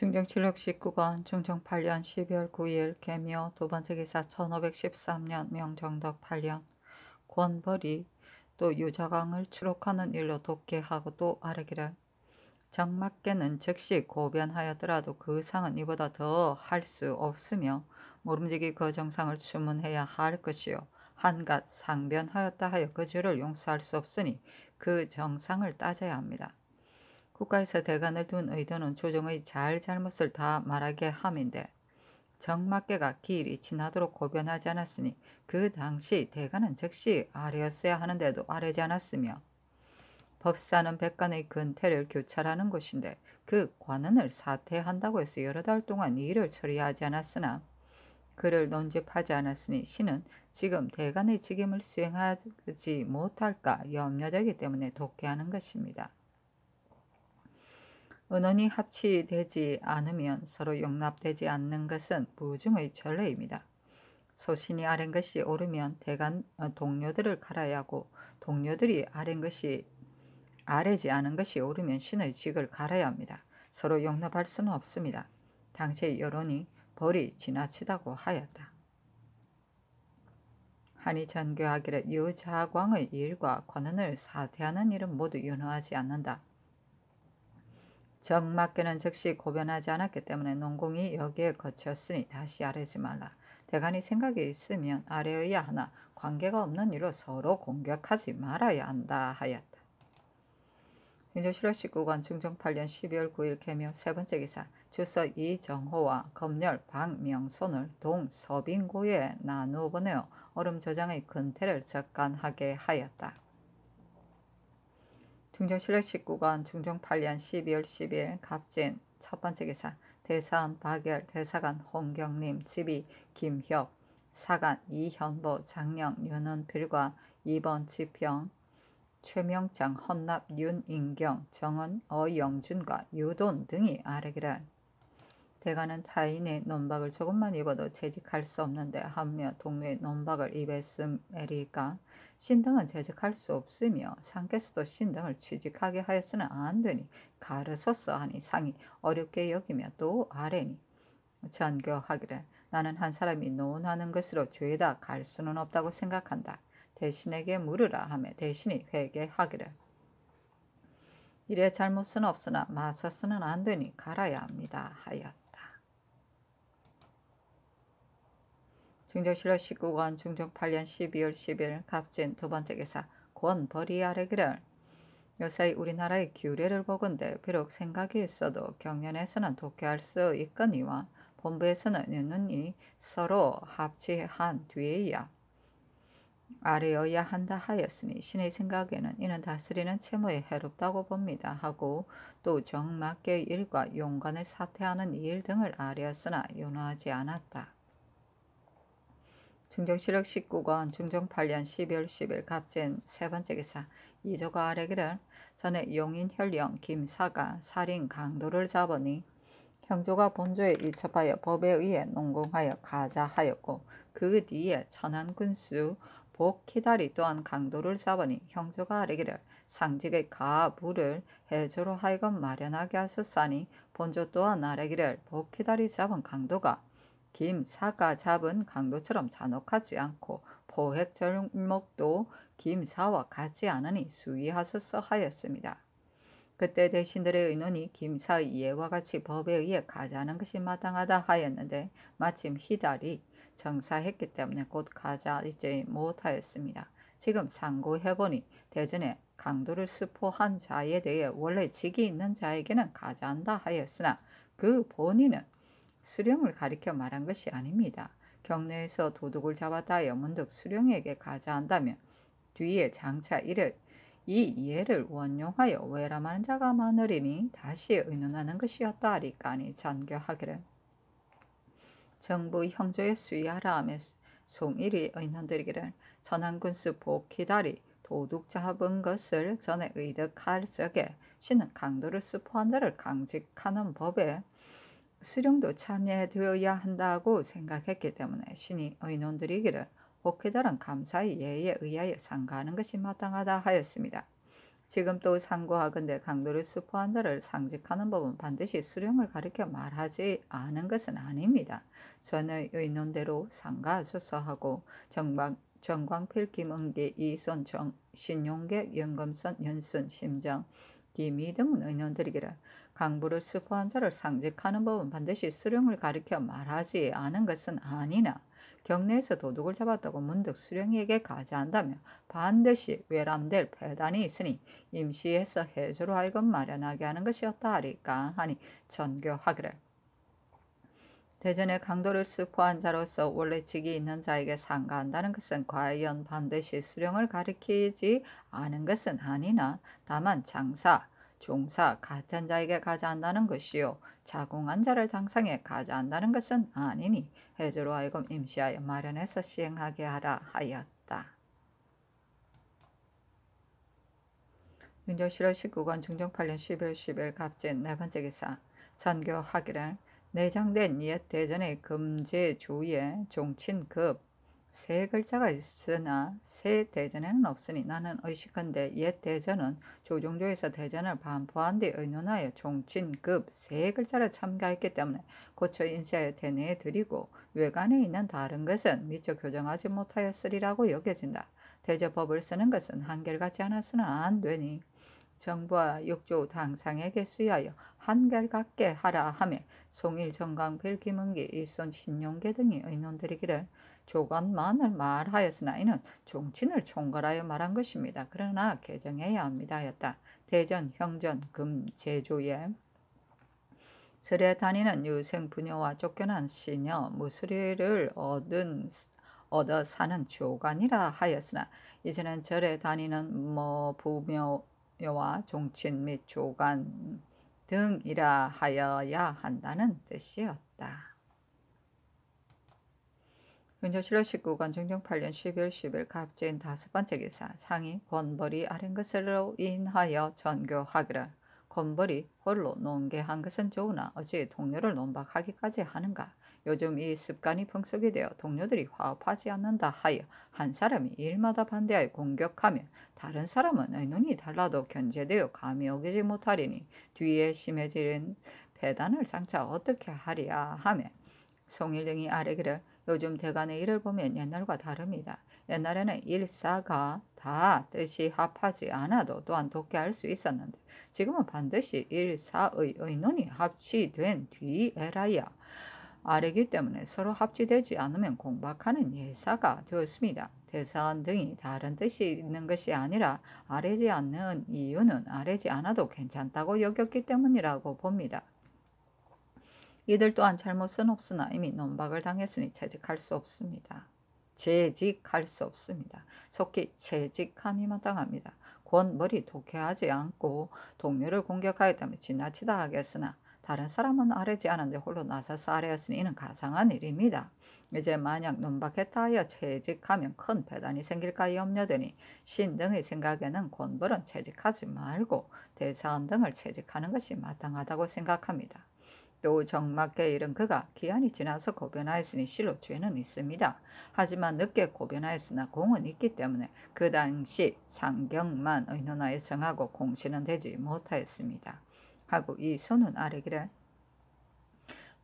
중정칠록 19권 중종 8년 12월 9일 개묘 두번째 기사 1513년 명정덕 8년 권벌이 또 유자광을 추록하는 일로 독개하고도 아뢰기를 정맞게는 즉시 고변하였더라도 그 상은 이보다 더 할 수 없으며 모름지기 그 정상을 추문해야 할 것이요 한갓 상변하였다 하여 그 죄를 용서할 수 없으니 그 정상을 따져야 합니다. 국가에서 대간을 둔 의도는 조정의 잘잘못을 다 말하게 함인데 정맞게가 기일이 지나도록 고변하지 않았으니 그 당시 대간은 즉시 아뢰었어야 하는데도 아뢰지 않았으며 법사는 백관의 근태를 교찰하는 곳인데 그 관원을 사퇴한다고 해서 여러 달 동안 일을 처리하지 않았으나 그를 논집하지 않았으니 신은 지금 대간의 직임을 수행하지 못할까 염려되기 때문에 독개하는 것입니다. 은원이 합치되지 않으면 서로 용납되지 않는 것은 부중의 전례입니다. 소신이 아랜 것이 옳으면 대간 동료들을 갈아야 하고 동료들이 아뢰지 않은 것이 옳으면 신의 직을 갈아야 합니다. 서로 용납할 수는 없습니다. 당시의 여론이 벌이 지나치다고 하였다. 한이 전교하기를 유자광의 일과 관원을 사퇴하는 일은 모두 윤허하지 않는다. 정맞게는 즉시 고변하지 않았기 때문에 농공이 여기에 거쳤으니 다시 아뢰지 말라. 대간이 생각이 있으면 아뢰어야 하나 관계가 없는 일로 서로 공격하지 말아야 한다 하였다. 중조실록 19권 중종 8년 12월 9일 개묘 세 번째 기사 주서 이정호와 검열 박명손을 동서빙고에 나누어 보내어 얼음저장의 근태를 적간하게 하였다. 중종실록 19권 중종 8년 12월 10일 갑진 첫 번째 기사 대사원 박열, 대사관 홍경림, 지비 김협, 사관 이현보, 장령 윤은필과 2번 지평 최명장, 헌납, 윤인경, 정은, 어영준과 유돈 등이 아뢰기를 대가는 타인의 논박을 조금만 입어도 재직할 수 없는데 하며 동료의 논박을 입었음에리까 신등은 재직할 수 없으며 상께서도 신등을 취직하게 하였으나 안되니 가르소서 하니 상이 어렵게 여기며 또 아뢰니 전교하기를 나는 한 사람이 논하는 것으로 죄다 갈 수는 없다고 생각한다. 대신에게 물으라 하며 대신이 회개하기를 이래 잘못은 없으나 맞서서는 안되니 갈아야 합니다 하였다. 중조실록 19권 중종 8년 12월 10일 갑진 두 번째 기사 권벌이 아뢰기를 요새 우리나라의 규례를 보건대 비록 생각이 있어도 경연에서는 독해할 수 있거니와 본부에서는 윤은이 서로 합치한 뒤에야 아뢰어야 한다 하였으니 신의 생각에는 이는 다스리는 채무에 해롭다고 봅니다 하고 또 정맞게 일과 용관을 사퇴하는 일 등을 아뢰었으나 윤호하지 않았다. 중종실록 19권 중종 8년 12월 10일 갑진 세 번째 기사 이조가 아뢰기를 전에 용인 현령 김사가 살인 강도를 잡으니 형조가 본조에 이첩하여 법에 의해 농공하여 가자하였고 그 뒤에 천안군수 복희다리 또한 강도를 잡으니 형조가 아뢰기를 상직의 가부를 해조로 하여금 마련하게 하소서하니 본조 또한 아뢰기를 복희다리 잡은 강도가 김사가 잡은 강도처럼 잔혹하지 않고 포획절목도 김사와 같지 않으니 수위하소서 하였습니다. 그때 대신들의 의논이 김사의 예와 같이 법에 의해 가자는 것이 마땅하다 하였는데 마침 희달이 정사했기 때문에 곧 가자이지 못하였습니다. 지금 상고해보니 대전에 강도를 스포한 자에 대해 원래 직이 있는 자에게는 가자한다 하였으나 그 본인은 수령을 가리켜 말한 것이 아닙니다. 경내에서 도둑을 잡았다 하여 문득 수령에게 가자한다면 뒤에 장차 이 예를 원용하여 외람하는 자가 많으리니 다시 의논하는 것이었다 하리까니 전교하기를 정부 형조에 수의하라 하며 송일이 의논드리기를 천안군수 복희다리 도둑 잡은 것을 전에 의득할 적에 신은 강도를 스포한 자를 강직하는 법에 수령도 참여되어야 한다고 생각했기 때문에 신이 의논드리기를 복희달은 감사의 예에 의하여 상가하는 것이 마땅하다 하였습니다. 지금 또 상고하건대 강도를 스포한 자를 상직하는 법은 반드시 수령을 가리켜 말하지 않은 것은 아닙니다. 전의 의논대로 상가수서하고 정광필, 김은기, 이손, 신용계, 연금선, 연순, 심정, 김희 등은 의논들이기를 강부를 스포한 자를 상직하는 법은 반드시 수령을 가리켜 말하지 않은 것은 아니나 경내에서 도둑을 잡았다고 문득 수령에게 가져한다면 반드시 외람될 배단이 있으니 임시해서 해주로 하여금 마련하게 하는 것이었다 하리까 하니 전교하기를 대전에 강도를 스포한 자로서 원래 직이 있는 자에게 상가한다는 것은 과연 반드시 수령을 가리키지 않은 것은 아니나 다만 장사, 종사 같은 자에게 가져한다는 것이요 자공한 자를 당상에 가져한다는 것은 아니니 해주로 하여금 임시하여 마련해서 시행하게 하라 하였다. 윤조실호 19권 중종 8년 11월 10일 갑진 네 번째 기사 전교하기를 내장된 옛 대전의 금제조에 종친급 세 글자가 있으나 새 대전에는 없으니 나는 의식한데 옛 대전은 조종조에서 대전을 반포한 뒤 의논하여 종친급 세 글자를 첨가했기 때문에 고쳐 인쇄하여 대내에 드리고 외관에 있는 다른 것은 미처 교정하지 못하였으리라고 여겨진다. 대제법을 쓰는 것은 한결같지 않았으나 안 되니 정부와 육조 당상에게 수여하여 한결같게 하라 하며 송일, 정광필, 김은기, 이손, 신용계 등이 의논드리기를 조관만을 말하였으나 이는 종친을 총괄하여 말한 것입니다. 그러나 개정해야 합니다 하였다. 대전, 형전, 금, 제조에 절에 다니는 유생 부녀와 쫓겨난 시녀, 무수리를 얻어 사는 조관이라 하였으나 이제는 절에 다니는 부녀와 종친 및 조관 등이라 하여야 한다는 뜻이었다. 윤조실호 19권 중종 8년 12월 10일 갑진 다섯 번째 기사 상이 권벌이 아른 것으로 인하여 전교하기를 권벌이 홀로 논계한 것은 좋으나 어찌 동료를 논박하기까지 하는가. 요즘 이 습관이 풍속이 되어 동료들이 화합하지 않는다 하여 한 사람이 일마다 반대하여 공격하며 다른 사람은 의논이 달라도 견제되어 감히 어기지 못하리니 뒤에 심해지는 배단을 장차 어떻게 하리야 하며 송일 등이 아뢰기를 요즘 대간의 일을 보면 옛날과 다릅니다. 옛날에는 일사가 다 뜻이 합하지 않아도 또한 독해할 수 있었는데 지금은 반드시 일사의 의논이 합치된 뒤에라야 아래기 때문에 서로 합치되지 않으면 공박하는 예사가 되었습니다. 대사관 등이 다른 뜻이 있는 것이 아니라 아뢰지 않는 이유는 아뢰지 않아도 괜찮다고 여겼기 때문이라고 봅니다. 이들 또한 잘못은 없으나 이미 논박을 당했으니 재직할 수 없습니다. 속히 채직함이 마땅합니다. 권벌이 독해하지 않고 동료를 공격하였다면 지나치다 하겠으나 다른 사람은 아뢰지 않은데 홀로 나서서 아뢰었으니 이는 가상한 일입니다. 이제 만약 논박했다 하여 채직하면 큰 배단이 생길까 염려되니 신 등의 생각에는 권벌은 채직하지 말고 대사원 등을 채직하는 것이 마땅하다고 생각합니다. 또 정막게 이른 그가 기한이 지나서 고변하였으니 실로 죄는 있습니다. 하지만 늦게 고변하였으나 공은 있기 때문에 그 당시 상경만 의논하여 정하고 공시는 되지 못하였습니다. 하고 이 손은 아뢰기를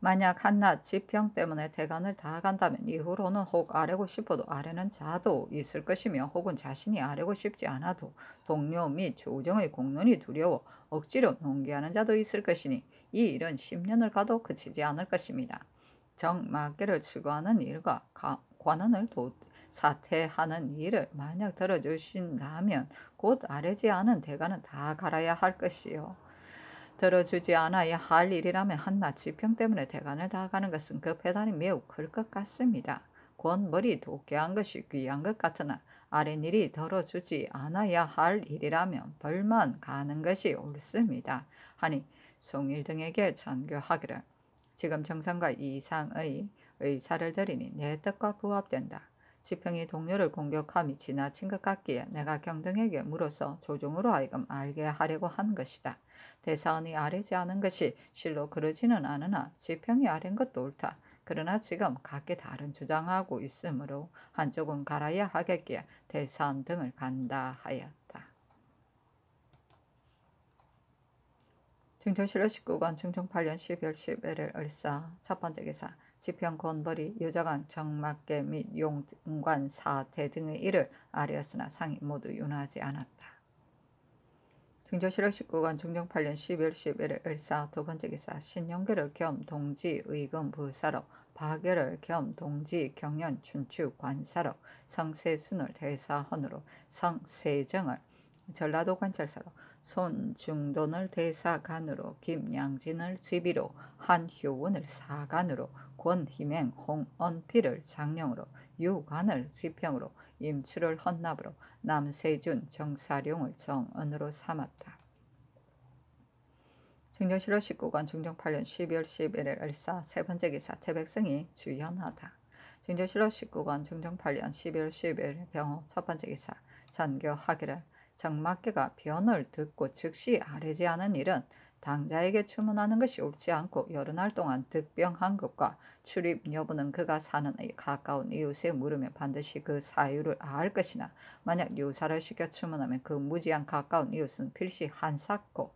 만약 한낱 지평 때문에 대간을 다 간다면 이후로는 혹 아뢰고 싶어도 아뢰는 자도 있을 것이며 혹은 자신이 아뢰고 싶지 않아도 동료 및 조정의 공론이 두려워 억지로 논기하는 자도 있을 것이니 이 일은 10년을 가도 그치지 않을 것입니다. 정막계를 추구하는 일과 관원을 사퇴하는 일을 만약 들어주신다면 곧 아뢰지 않은 대간은 다 갈아야 할 것이요. 들어주지 않아야 할 일이라면 한낱 지평 때문에 대간을 다 가는 것은 그 배단이 매우 클 것 같습니다. 권벌이 독해한 것이 귀한 것 같으나 아랫일이 들어주지 않아야 할 일이라면 벌만 가는 것이 옳습니다. 하니 송일 등에게 전교하기를 지금 정상과 이상의 의사를 드리니 내 뜻과 부합된다. 지평이 동료를 공격함이 지나친 것 같기에 내가 경등에게 물어서 조종으로 하여금 알게 하려고 한 것이다. 대사원이 아뢰지 않은 것이 실로 그러지는 않으나 지평이 아뢰는 것도 옳다. 그러나 지금 각기 다른 주장하고 있으므로 한쪽은 갈아야 하겠기에 대사원 등을 간다 하였다. 충청시로 19관 충청 8년 12월 11일 을사 첫 번째 기사 지평 곤벌이 유자강 정막계 및 용관 사태 등의 일을 아뢰었으나 상이 모두 윤하지 않았다. 충청시로 19관 충청 8년 12월 11일 을사 두 번째 기사 신용계를 겸 동지 의금 부사로 박열을 겸 동지 경연 춘추 관사로 성세순을 대사헌으로 성세정을 전라도 관찰사로 손중돈을 대사관으로 김양진을 지비로 한효운을 사관으로 권희맹 홍언필을 장령으로 유관을 지평으로 임추를 헌납으로 남세준 정사룡을 정언으로 삼았다. 충청시로 19관 충청 8년 12월 11일 을사 세 번째 기사 태백성이 주연하다. 충청시로 19관 충청 8년 12월 11일 병호 첫 번째 기사 전교하기를 정막계가 변을 듣고 즉시 아뢰지 않은 일은 당자에게 추문하는 것이 옳지 않고 여러 날 동안 득병한 것과 출입 여부는 그가 사는 가까운 이웃에 물으면 반드시 그 사유를 알 것이나 만약 유사를 시켜 추문하면 그 무지한 가까운 이웃은 필시 한사코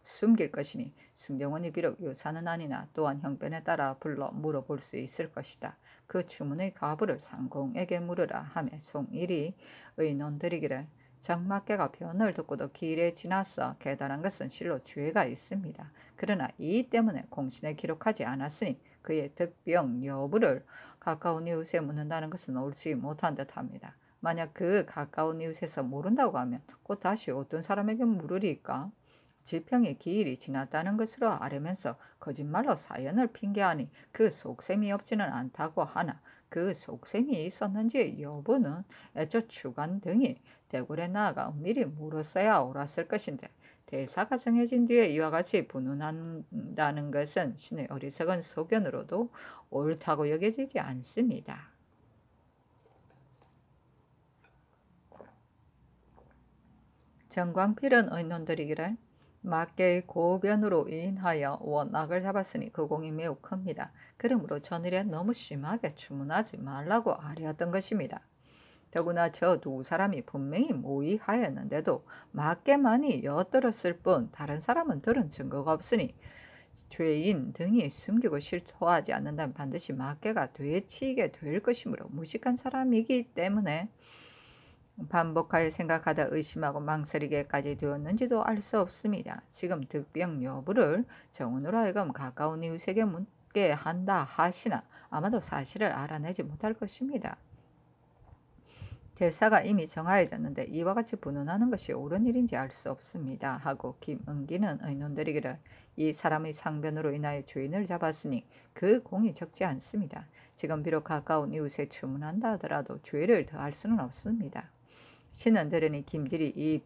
숨길 것이니 승정원이 비록 유사는 아니나 또한 형편에 따라 불러 물어볼 수 있을 것이다. 그 추문의 가부를 상공에게 물으라 하며 송일이 의논드리기를 정막계가 변을 듣고도 길에 지나서 계달한 것은 실로 죄가 있습니다. 그러나 이 때문에 공신에 기록하지 않았으니 그의 득병 여부를 가까운 이웃에 묻는다는 것은 옳지 못한 듯합니다. 만약 그 가까운 이웃에서 모른다고 하면 곧 다시 어떤 사람에게 물으리까? 지평이 기일이 지났다는 것으로 아뢰면서 거짓말로 사연을 핑계하니 그 속셈이 없지는 않다고 하나 그 속셈이 있었는지의 여부는 애초 주관 등이 대궐에 나아가 미리 물었어야 옳았을 것인데 대사가 정해진 뒤에 이와 같이 분운한다는 것은 신의 어리석은 소견으로도 옳다고 여겨지지 않습니다. 정광필은 의논드리기를 막계의 고변으로 인하여 원악을 잡았으니 그 공이 매우 큽니다. 그러므로 전일에 너무 심하게 추문하지 말라고 아뢰었던 것입니다. 더구나 저 두 사람이 분명히 모의하였는데도 막계만이 엿들었을 뿐 다른 사람은 들은 증거가 없으니 죄인 등이 숨기고 실토하지 않는다면 반드시 막계가 되치이게 될 것이므로 무식한 사람이기 때문에 반복하여 생각하다 의심하고 망설이게까지 되었는지도 알 수 없습니다. 지금 득병 여부를 정은으로 하여금 가까운 이웃에게 묻게 한다 하시나 아마도 사실을 알아내지 못할 것입니다. 대사가 이미 정하여졌는데 이와 같이 분운하는 것이 옳은 일인지 알 수 없습니다. 하고 김은기는 의논드리기를 이 사람의 상변으로 인하여 주인을 잡았으니 그 공이 적지 않습니다. 지금 비록 가까운 이웃에 추문한다 하더라도 죄를 더할 수는 없습니다. 신은 들으니 김질이 이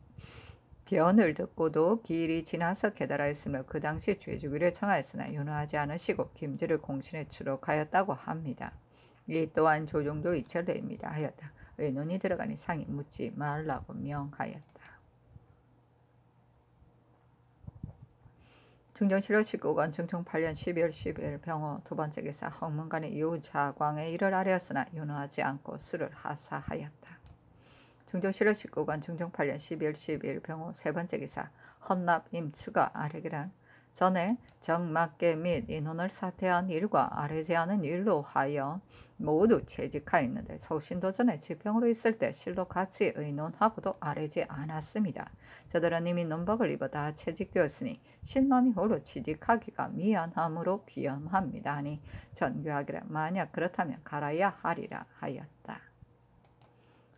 변을 듣고도 길이 지나서 깨달았으며 그 당시 죄주기를 청하였으나 윤호하지 않으시고 김질을 공신에 추록하였다고 합니다. 이 또한 조종조 이철대입니다. 하였다. 의논이 들어가니 상이 묻지 말라고 명하였다. 충청시로 19권 충청 8년 12월 12일 병호 두 번째 기사 홍문관이 유자광의 일을 아뢰었으나 윤호하지 않고 수를 하사하였다. 충청시로 19권 충청 8년 12월 12일 병호 세 번째 기사 헌납 임추가 아뢰기를 전에 정막계 및 인혼을 사퇴한 일과 아뢰지 않은 일로 하여 모두 채직하였는데 소신도전에 지평으로 있을 때 실로 같이 의논하고도 아뢰지 않았습니다. 저들은 이미 논박을 입어 다 채직되었으니 신만이 홀로 취직하기가 미안함으로 비염합니다 하니 전교하기를 만약 그렇다면 갈아야 하리라 하였다.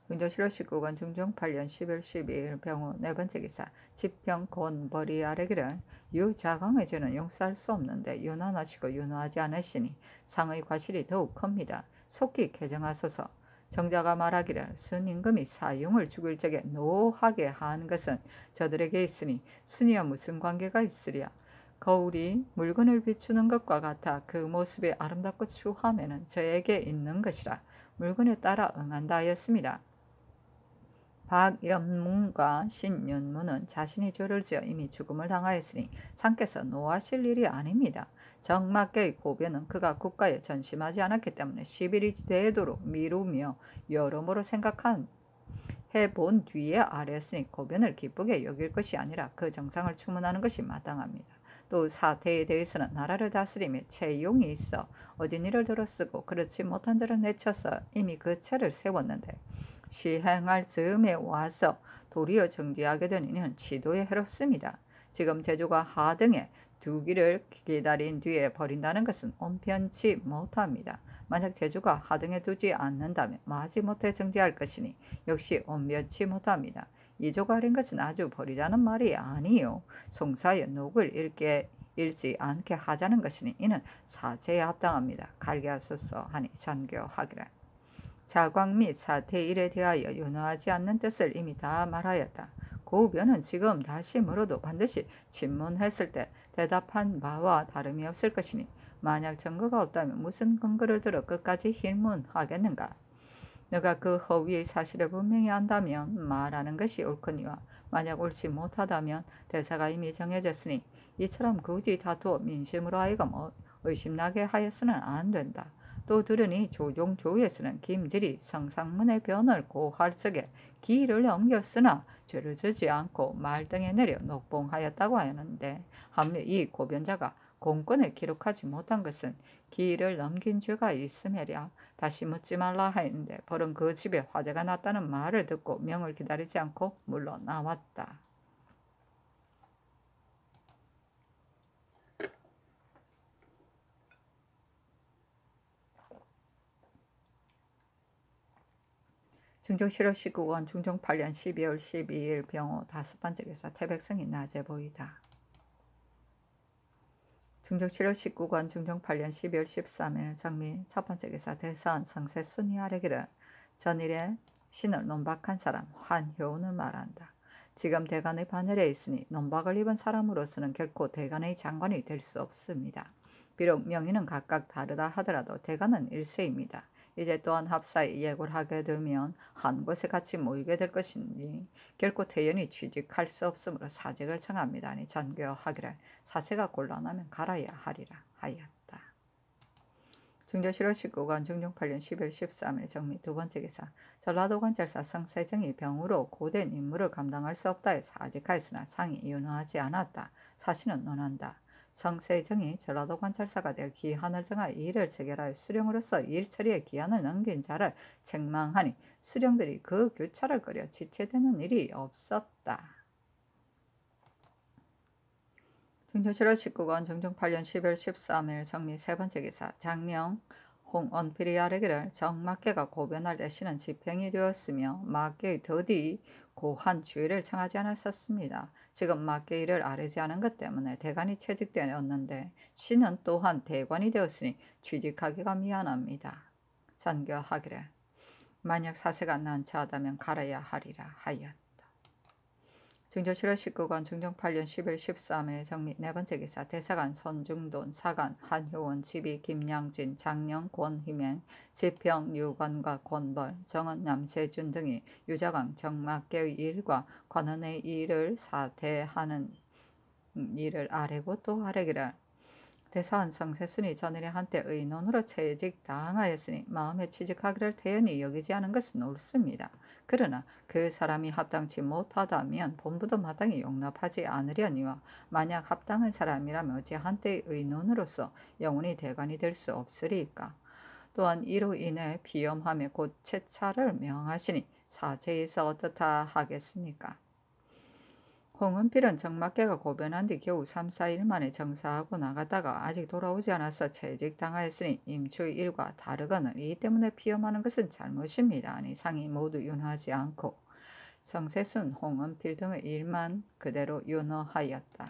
충청시로 19권 충청 8년 10월 12일 병호 네 번째 기사 지평 곤벌이 아뢰기를 유자광의 죄는 용서할 수 없는데 윤환하시고 윤호하지 않으시니 상의 과실이 더욱 큽니다. 속히 개정하소서. 정자가 말하기를 순임금이 사용을 죽일 적에 노하게 한 것은 저들에게 있으니 순이와 무슨 관계가 있으랴. 거울이 물건을 비추는 것과 같아 그 모습이 아름답고 추하면은 저에게 있는 것이라 물건에 따라 응한다 하였습니다. 박연문과 신윤문은 자신이 죄를 지어 이미 죽음을 당하였으니 상께서 노하실 일이 아닙니다. 정막계의 고변은 그가 국가에 전심하지 않았기 때문에 10일이 되도록 미루며 여러모로 생각한 해본 뒤에 아뢰었으니 고변을 기쁘게 여길 것이 아니라 그 정상을 추문하는 것이 마땅합니다. 또 사태에 대해서는 나라를 다스리며 채용이 있어 어진 일을 들어쓰고 그렇지 못한 자를 내쳐서 이미 그 채를 세웠는데 시행할 즈음에 와서 도리어 정지하게 되는 이는 지도에 해롭습니다. 지금 제주가 하등에 두기를 기다린 뒤에 버린다는 것은 온편치 못합니다. 만약 제주가 하등에 두지 않는다면 마지못해 정지할 것이니 역시 온변치 못합니다. 이조가 아린 것은 아주 버리자는 말이 아니요 송사의 녹을 잃지 않게 하자는 것이니 이는 사제에 합당합니다. 갈기하소서 하니 잔교하기를. 자광 및 사태 일에 대하여 윤허하지 않는 뜻을 이미 다 말하였다. 고변은 지금 다시 물어도 반드시 질문했을 때 대답한 바와 다름이 없을 것이니 만약 증거가 없다면 무슨 근거를 들어 끝까지 힐문하겠는가? 너가 그 허위의 사실을 분명히 안다면 말하는 것이 옳거니와 만약 옳지 못하다면 대사가 이미 정해졌으니 이처럼 굳이 다투어 민심으로 하여금 의심나게 하여서는 안 된다. 또 들으니 조종조에서는 김질이 성상문의 변을 고할 적에 기일을 넘겼으나 죄를 지지 않고 말등에 내려 녹봉하였다고 하였는데 한며 이 고변자가 공권에 기록하지 못한 것은 기일을 넘긴 죄가 있음이랴. 다시 묻지 말라 하였는데 벌은 그 집에 화재가 났다는 말을 듣고 명을 기다리지 않고 물러나왔다. 중종 실호 19권 중종 8년 12월 12일 병호 5번째 기사 태백성이 낮에 보이다. 중종 실호 19권 중종 8년 12월 13일 정미 첫번째 기사 대선 성세 순위 아래기를 전일에 신을 논박한 사람 환효운을 말한다. 지금 대간의 반열에 있으니 논박을 입은 사람으로서는 결코 대간의 장관이 될 수 없습니다. 비록 명의는 각각 다르다 하더라도 대간은 일세입니다. 이제 또한 합사에 예고를 하게 되면 한 곳에 같이 모이게 될 것이니 결코 태연히 취직할 수 없으므로 사직을 청합니다. 아니 전교하기를 사세가 곤란하면 갈아야 하리라 하였다. 중조 실호 19권 중종 8년 10월 13일 정미 두번째 기사 전라도 관찰사 성세정이 병으로 고된 임무를 감당할 수 없다에 사직하였으나 상이 윤허하지 않았다. 사실은 논한다. 성세정이 전라도 관찰사가 되어 기한을 정하여 일을 체결하여 수령으로서 일 처리에 기한을 넘긴 자를 책망하니 수령들이 그 교차를 끌여 지체되는 일이 없었다. 중조 실호 19권 중종 8년 10월 13일 정미 세번째 기사 장령 홍언필이 아래기를 정막계가 고변할 때 신은 집행이 되었으며 막계의 더디 고한 주의를 청하지 않았었습니다. 지금 막계 일을 아뢰지 않은 것 때문에 대관이 채직되었는데 신은 또한 대관이 되었으니 취직하기가 미안합니다. 전교하기를 만약 사세가 난처하다면 갈아야 하리라 하였다. 중조 실호 19권 중종 8년 10월 13일 정미 네번째 기사 대사관 손중돈 사관 한효원 지비 김양진 장령 권희맹 지평 유관과 권벌 정원 남세준 등이 유자강 정막계의 일과 관원의 일을 사퇴하는 일을 아뢰고 또 아뢰기를 대사원 성세순이 전일에 한때 의논으로 채직당하였으니 마음에 취직하기를 태연히 여기지 않은 것은 옳습니다. 그러나 그 사람이 합당치 못하다면 본부도 마땅히 용납하지 않으려니와 만약 합당한 사람이라면 어찌 한때의 의논으로서 영원히 대관이 될 수 없으리까. 또한 이로 인해 비염함에 곧 채차를 명하시니 사제에서 어떻다 하겠습니까. 홍은필은 정막계가 고변한 뒤 겨우 3, 4일 만에 정사하고 나갔다가 아직 돌아오지 않아서 채직당하였으니 임추의 일과 다르거늘 이 때문에 피험하는 것은 잘못입니다. 아니 상이 모두 윤허하지 않고 성세순, 홍은필 등의 일만 그대로 윤허하였다.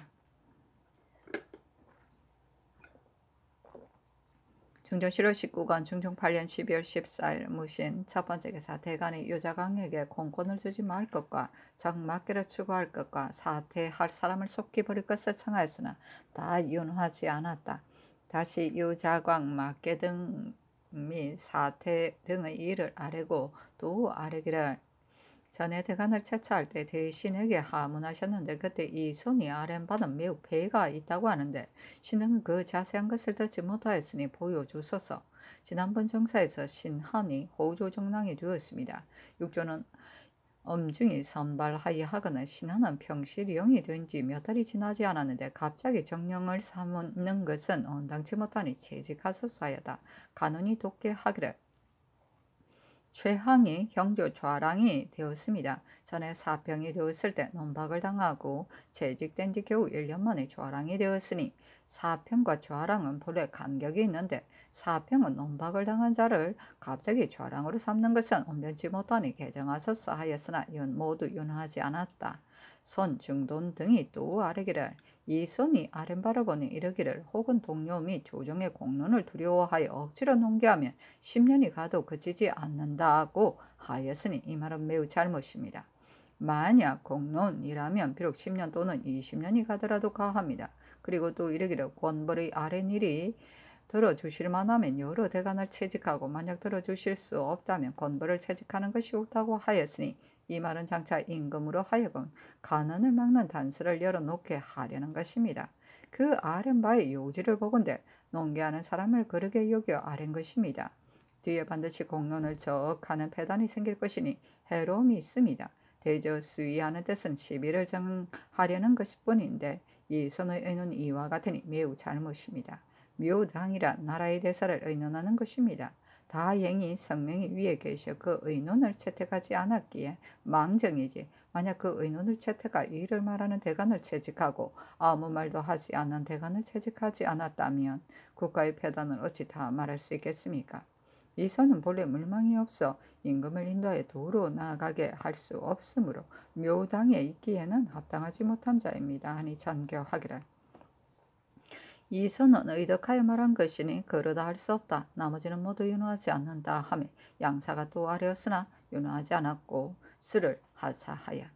중종 실호 19권 중종 8년 12월 14일 무신 첫번째 기사 대간이 유자강에게 공권을 주지 말 것과 정막계를 추구할 것과 사퇴할 사람을 속히 버릴 것을 청하였으나 다 윤허하지 않았다. 다시 유자광, 막계 등 및 사퇴 등의 일을 아뢰고 또 아뢰기를 전에 대간을 채차할 때 대신에게 하문하셨는데 그때 이 손이 아랜 바는 매우 폐가 있다고 하는데 신은 그 자세한 것을 듣지 못하였으니 보여주소서. 지난번 정사에서 신한이 호조정랑이 되었습니다. 육조는 엄중히 선발하여하거나 신하는 평시령이 된 지 몇 달이 지나지 않았는데 갑자기 정령을 삼는 것은 온당치 못하니 채직하소서하였다. 간운이 독계하기를 최항이 형조 좌랑이 되었습니다. 전에 사평이 되었을 때 논박을 당하고 채직된 지 겨우 1년 만에 좌랑이 되었으니 사평과 좌랑은 본래 간격이 있는데 사평은 논박을 당한 자를 갑자기 좌랑으로 삼는 것은 온변치 못하니 개정하소서 하였으나 모두 윤하지 않았다. 손, 중돈 등이 또 아뢰기를 이 손이 아랫바라 보니 이르기를 혹은 동료 및 조정의 공론을 두려워하여 억지로 농계하면 10년이 가도 그치지 않는다고 하였으니 이 말은 매우 잘못입니다. 만약 공론이라면 비록 10년 또는 20년이 가더라도 가합니다. 그리고 또 이르기를 권벌의 아랫일이 들어주실 만하면 여러 대관을 채직하고 만약 들어주실 수 없다면 권벌을 채직하는 것이 옳다고 하였으니 이 말은 장차 임금으로 하여금 간언을 막는 단서를 열어놓게 하려는 것입니다. 그 아랜 바의 요지를 보건대 농계하는 사람을 그르게 여겨 아랜 것입니다. 뒤에 반드시 공론을 저억하는 폐단이 생길 것이니 해로움이 있습니다. 대저 수의하는 뜻은 시비를 정하려는 것일 뿐인데 이 선의 의논 이와 같으니 매우 잘못입니다. 묘당이라 나라의 대사를 의논하는 것입니다. 다행히 성명이 위에 계셔 그 의논을 채택하지 않았기에 망정이지 만약 그 의논을 채택하 이를 말하는 대관을 채직하고 아무 말도 하지 않는 대관을 채직하지 않았다면 국가의 폐단을 어찌 다 말할 수 있겠습니까? 이 선은 본래 물망이 없어 임금을 인도하여 도로 나아가게 할 수 없으므로 묘당에 있기에는 합당하지 못한 자입니다. 하니 전교하기를 이 선은 의덕하여 말한 것이니 그러다 할 수 없다. 나머지는 모두 윤호하지 않는다 하며 양사가 또 아뢰었으나 윤호하지 않았고 수를 하사하였다.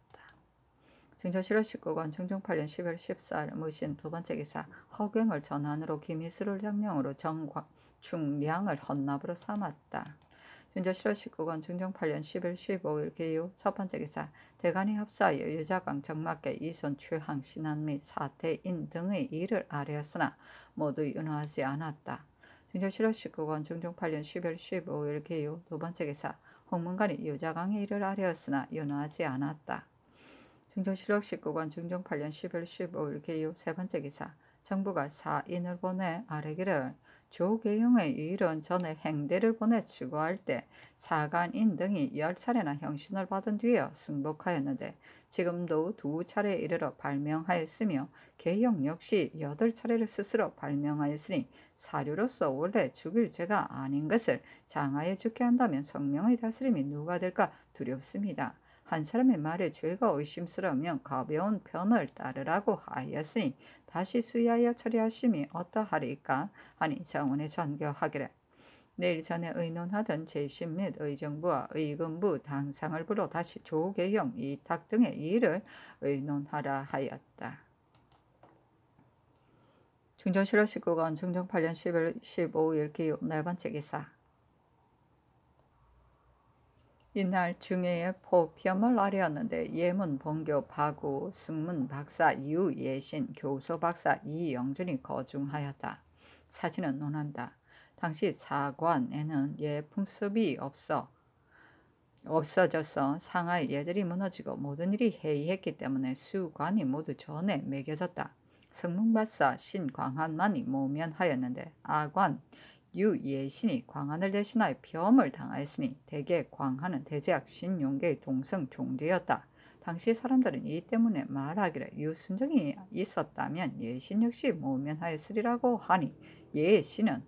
증조실록 19권 정종 8년 10월 14일 무신 두 번째 기사 허경을 전환으로 김희수를 장령으로 정충량을 헌납으로 삼았다. 증조실록 19권 정종 8년 10월 15일 개유 첫 번째 기사 대간이 합사하여 유자강 정막계 이손 최항 신한 및 사태인 등의 일을 아뢰었으나 모두 윤호하지 않았다. 증조실록 19권 정종 8년 10월 15일 개유 두 번째 기사 홍문관이 유자강의 일을 아뢰었으나 윤호하지 않았다. 증조실록 19권 정종 8년 10월 15일 개유 세 번째 기사 정부가 사인을 보내 아뢰기를 조계용의 일은 전에 행대를 보내 추구할 때 사간인 등이 10차례나 형신을 받은 뒤에 승복하였는데 지금도 2차례에 이르러 발명하였으며 계용 역시 8차례를 스스로 발명하였으니 사류로서 원래 죽일 죄가 아닌 것을 장하여 죽게 한다면 성명의 다스림이 누가 될까 두렵습니다. 한 사람의 말에 죄가 의심스러우면 가벼운 편을 따르라고 하였으니 다시 수의하여 처리하심이 어떠하리까 하니 정원에 전교하기를 내일 전에 의논하던 재심 및 의정부와 의금부 당상을 불러 다시 조계형 이탁 등의 일을 의논하라 하였다. 증정실록 19권 정종 8년 10월 15일 기후 네 번째 기사 이날 중회에 포평을 아뢰었는데 예문 본교 박우 승문 박사 이우 예신 교소 박사 이영준이 거중하였다. 사진은 논한다. 당시 사관에는 예 풍습이 없어져서 상하의 예절이 무너지고 모든 일이 해이했기 때문에 수관이 모두 전에 매겨졌다. 승문박사 신광한만이 모면하였는데 아관 유예신이 광한을 대신하여 비험을 당하였으니 대개 광한은 대제학 신용계의 동성 종제였다. 당시 사람들은 이 때문에 말하기를 유순정이 있었다면 예신 역시 모면하였으리라고 하니 예신은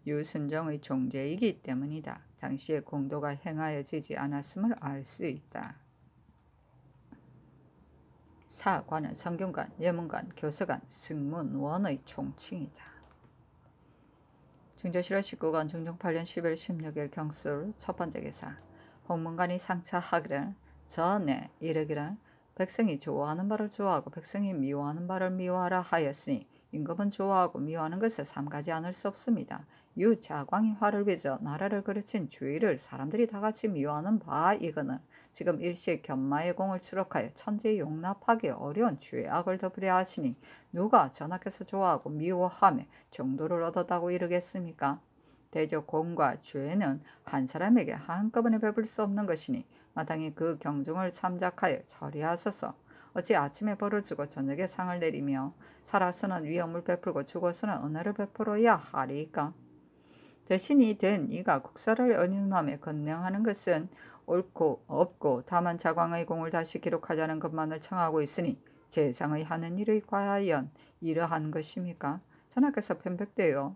유순정의 종제이기 때문이다. 당시에 공도가 행하여지지 않았음을 알 수 있다. 사관은 성균관, 예문관, 교서관, 승문원의 총칭이다. 증조실록 19권 정종 8년 10월 16일 경술 첫 번째 기사 홍문관이 상차하기를 전에 이르기를 백성이 좋아하는 바를 좋아하고 백성이 미워하는 바를 미워하라 하였으니 임금은 좋아하고 미워하는 것을 삼가지 않을 수 없습니다. 유자광이 화를 빚어 나라를 그르친 주의를 사람들이 다같이 미워하는 바이거늘 지금 일시에 견마의 공을 추록하여 천재에 용납하기 어려운 죄악을 덮으려 하시니 누가 전하께서 좋아하고 미워하며 정도를 얻었다고 이르겠습니까? 대저 공과 죄는 한 사람에게 한꺼번에 베풀 수 없는 것이니 마땅히 그 경중을 참작하여 처리하소서. 어찌 아침에 벌을 주고 저녁에 상을 내리며 살아서는 위엄을 베풀고 죽어서는 은혜를 베풀어야 하리까? 대신이 된 이가 국사를 은인함에 건명하는 것은 옳고 없고 다만 자광의 공을 다시 기록하자는 것만을 청하고 있으니 재상의 하는 일의 과연 이러한 것입니까? 전하께서 편백되어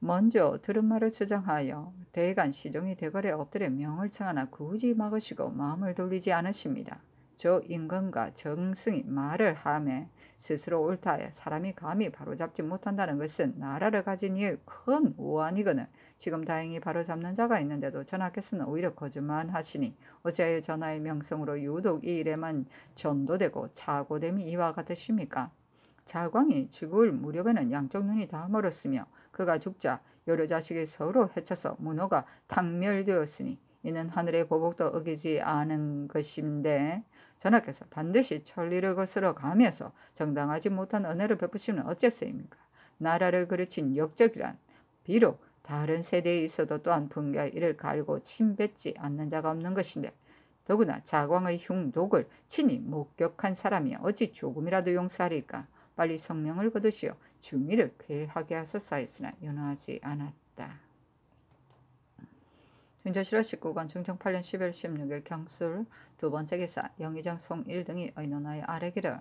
먼저 들은 말을 주장하여 대간 시종이 대궐에 엎드려 명을 청하나 굳이 막으시고 마음을 돌리지 않으십니다. 저 인건과 정승이 말을 하매 스스로 옳다하여 사람이 감히 바로잡지 못한다는 것은 나라를 가진 이의 큰 우환이거늘 지금 다행히 바로잡는 자가 있는데도 전하께서는 오히려 거짓말하시니 어찌하여 전하의 명성으로 유독 이 일에만 전도되고 착오됨이 이와 같으십니까? 자광이 죽을 무렵에는 양쪽 눈이 다 멀었으며 그가 죽자 여러 자식이 서로 해쳐서 문호가 탕멸되었으니 이는 하늘의 보복도 어기지 않은 것인데 전하께서 반드시 천리를 거스러 가면서 정당하지 못한 은혜를 베푸시면 어째서입니까? 나라를 그르친 역적이란 비록 다른 세대에 있어도 또한 분가의 이를 갈고 침뱉지 않는 자가 없는 것인데 더구나 자광의 흉독을 친히 목격한 사람이 어찌 조금이라도 용서하리까? 빨리 성명을 거두시어 중의를 쾌하게 하소서 했으나 연호하지 않았다. 중조실화 19권 중종 8년 12월 16일 경술 두 번째 기사 영의정 송1 등이 의논하여 아뢰기를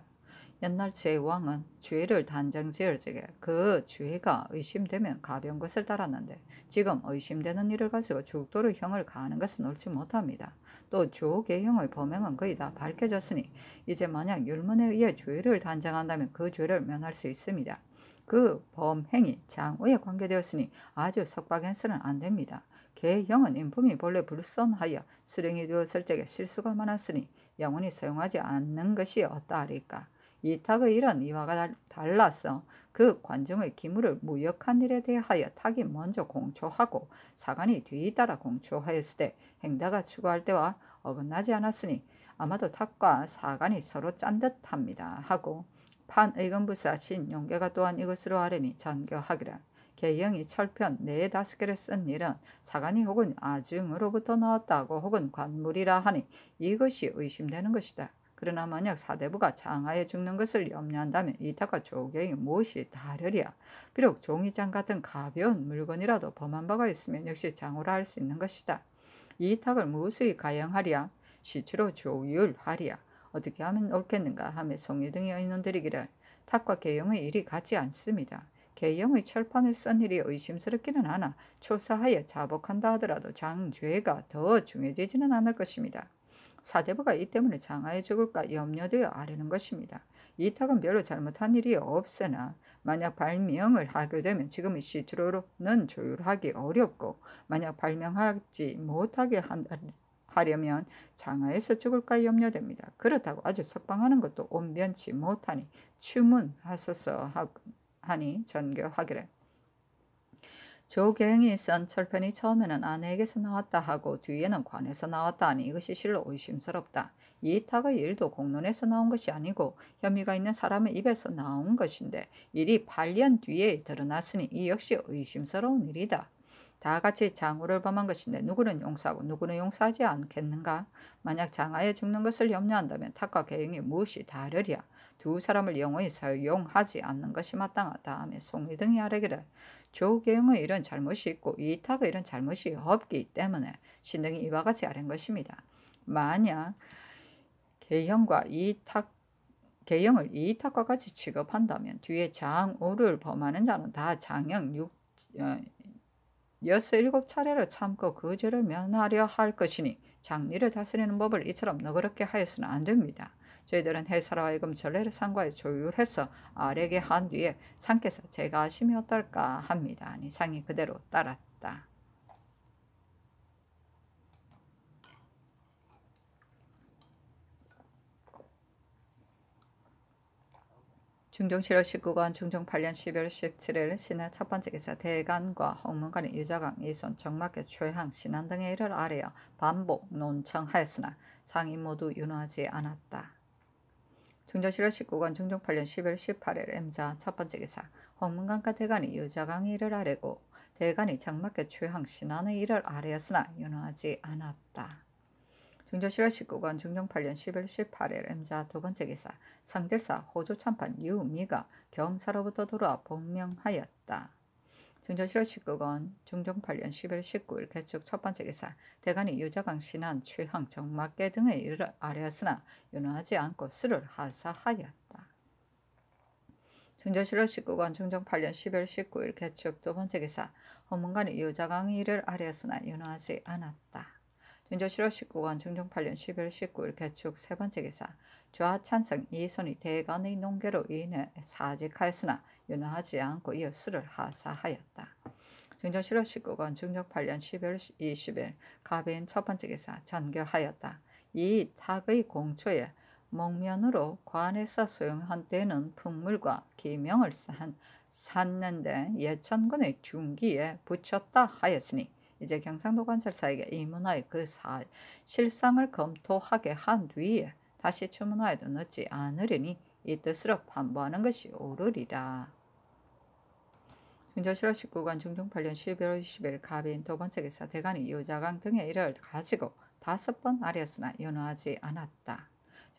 옛날 제왕은 죄를 단정지을 적에 그 죄가 의심되면 가벼운 것을 따랐는데 지금 의심되는 일을 가지고 죽도록 형을 가하는 것은 옳지 못합니다. 또 조계형의 범행은 거의 다 밝혀졌으니 이제 만약 율문에 의해 죄를 단정한다면 그 죄를 면할 수 있습니다. 그 범행이 장우에 관계되었으니 아주 석박해서는 안 됩니다. 계형은 인품이 본래 불선하여 수령이 되었을 적에 실수가 많았으니 영원히 사용하지 않는 것이 어떠하리까? 이탁의 일은 이와 달라서 그 관중의 기물을 무역한 일에 대하여 탁이 먼저 공초하고 사관이 뒤따라 공초하였을 때 행다가 추구할 때와 어긋나지 않았으니 아마도 탁과 사관이 서로 짠 듯합니다 하고 판의금부사 신용계가 또한 이것으로 하려니 전교하기를 계형이 철편 4-5개를 쓴 일은 사관이 혹은 아증으로부터 나왔다고 혹은 관물이라 하니 이것이 의심되는 것이다. 그러나 만약 사대부가 장하에 죽는 것을 염려한다면 이탁과 조계형이 무엇이 다르랴. 비록 종이장 같은 가벼운 물건이라도 범한 바가 있으면 역시 장우라 할 수 있는 것이다. 이탁을 무수히 가형하랴. 시추로 조율하랴. 어떻게 하면 옳겠는가 하며 송이 등이 의논드리기를 탁과 계형의 일이 같지 않습니다. 계형의 철판을 쓴 일이 의심스럽기는 하나 초사하여 자복한다 하더라도 장죄가 더 중요해지지는 않을 것입니다. 사대부가 이 때문에 장하에 죽을까 염려되어 아뢰는 것입니다. 이탁은 별로 잘못한 일이 없으나 만약 발명을 하게 되면 지금의 시추로는 조율하기 어렵고 만약 발명하지 못하게 하려면 장하에서 죽을까 염려됩니다. 그렇다고 아주 석방하는 것도 온변치 못하니 추문하소서 하니 전교하기를 조계형이 쓴 철편이 처음에는 아내에게서 나왔다 하고 뒤에는 관에서 나왔다 하니 이것이 실로 의심스럽다. 이탁의 일도 공론에서 나온 것이 아니고 혐의가 있는 사람의 입에서 나온 것인데 일이 8년 뒤에 드러났으니 이 역시 의심스러운 일이다. 다 같이 장우를 범한 것인데 누구는 용서하고 누구는 용서하지 않겠는가? 만약 장하에 죽는 것을 염려한다면 탁과 계형이 무엇이 다르랴? 두 사람을 영원히 사용하지 않는 것이 마땅하다 하며 송이 등이 아뢰기를 조계형의 일은 잘못이 있고 이탁의 일은 잘못이 없기 때문에 신등이 이와 같이 아뢰는 것입니다. 만약 계형을 이탁과 같이 취급한다면 뒤에 장우를 범하는 자는 다 장형 6-7차례를 참고 그 죄를 면하려 할 것이니 장리를 다스리는 법을 이처럼 너그럽게 하여서는 안 됩니다. 저희들은 해사로 하여금 전례를 상과에 조율해서 아래게 한 뒤에 상께서 제가 하심이 어떨까 합니다. 아니 상이 그대로 따랐다. 중종 7월 19권 중종 8년 12월 17일 신의 첫 번째 기사 대간과 홍문관이 유자강, 이손, 정막계, 최항, 신안 등의 일을 아뢰어 반복 논청하였으나 상이 모두 윤호하지 않았다. 중종 7월 19권 중종 8년 12월 18일 임자 첫 번째 기사 홍문관과 대간이 유자강의 일을 아뢰고 대간이 정막계, 최항, 신안의 일을 아뢰었으나 윤호하지 않았다. 중조실화 19건 중종 8년 11월 18일 M자 두 번째 기사 상질사 호주 참판 유미가 경사로부터 돌아와 복명하였다. 중조실화 19건 중종 8년 11월 19일 개축 첫 번째 기사 대간이 유자강 신안 최항 정막계 등의 일을 아뢰었으나 윤허하지 않고 스를 하사하였다. 중조실화 19건 중종 8년 11월 19일 개축 두 번째 기사 헌문관이 유자강의 일을 아뢰었으나 윤허하지 않았다. 중조실화 19건 중종 8년 11월 19일 개축 세 번째 기사 좌찬성 이손이 대간의 농계로 인해 사직하였으나 윤허하지 않고 이어 스를 하사하였다. 중조실화 19건 중종 8년 12월 20일 갑인 첫 번째 기사 전교하였다. 이 탁의 공초에 목면으로 관에서 소용한 때는 풍물과 기명을 샀는데 예천군의 중기에 붙였다 하였으니 이제 경상도 관찰사에게 이 문화의 그 실상을 검토하게 한 뒤에 다시 추문하여도 늦지 않으리니 이 뜻으로 판부하는 것이 옳으리라. 중조실화 19건 중종 8년 12월 20일 갑인 두 번째 기사 대간이 유자강 등의 일을 가지고 5번 아뢰었으나 윤허하지 않았다.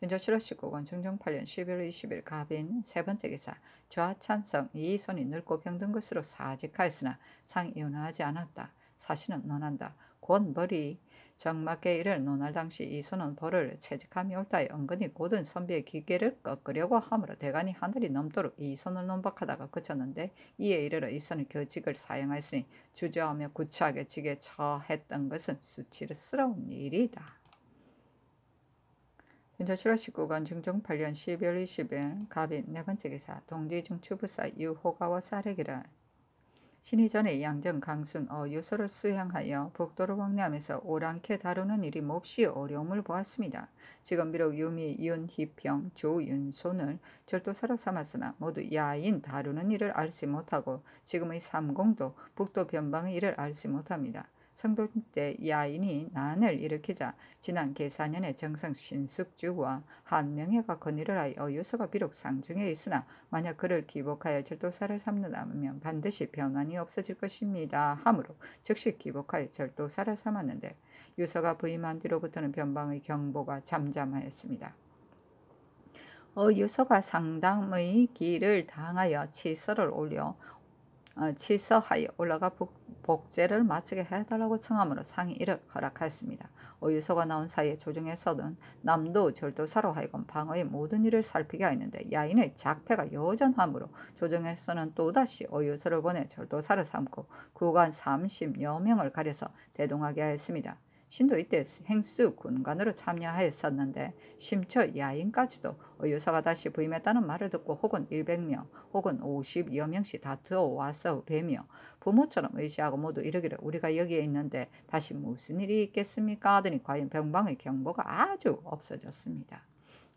중조실화 19건 중종 8년 11월 20일 갑인 세 번째 기사 좌찬성 이손이 늙고 병든 것으로 사직하였으나 상이 윤허하지 않았다. 사실은 논한다. 권벌이 정막계 일을 논할 당시 이손은 벌을 채직함이 옳다에 은근히 고든 선비의 기계를 꺾으려고 하므로 대간이 하늘이 넘도록 이손을 논박하다가 그쳤는데 이에 이르러 이손이 교직을 사용하였으니 주저하며 구차하게 직에 처했던 것은 수치스러운 일이다. 중조실화 19건 중종 8년 12월 20일 갑인 네 번째 기사 동지중추부사 유호가와 사례기를 신이 전에 양정 강순 유서를 수행하여 북도를 왕래하면서 오랑캐 다루는 일이 몹시 어려움을 보았습니다. 지금 비록 유미, 윤희평, 조윤손을 절도사로 삼았으나 모두 야인 다루는 일을 알지 못하고 지금의 삼공도 북도 변방의 일을 알지 못합니다. 성종 때 야인이 난을 일으키자 지난 계사년에 정성 신숙주와 한명회가 건의를 하여 유서가 비록 상중에 있으나 만약 그를 기복하여 절도사를 삼는다면 반드시 변환이 없어질 것입니다. 하므로 즉시 기복하여 절도사를 삼았는데 유서가 부임한 뒤로부터는 변방의 경보가 잠잠하였습니다. 유서가 상담의 길을 당하여 치서하여 올라가 복제를 마치게 해달라고 청함으로 상이 이를 허락하였습니다. 유서가 나온 사이에 조정에서는 남도 절도사로 하여금 방어의 모든 일을 살피게 하였는데 야인의 작패가 여전하므로 조정에서는 또다시 유서를 보내 절도사를 삼고 구관 30여 명을 가려서 대동하게 하였습니다. 신도 이때 행수 군관으로 참여하였었는데 심처 야인까지도 유서가 다시 부임했다는 말을 듣고 혹은 100명 혹은 50여 명씩 다투어 와서 뵈며 부모처럼 의지하고 모두 이르기를 우리가 여기에 있는데 다시 무슨 일이 있겠습니까 하더니 과연 병방의 경보가 아주 없어졌습니다.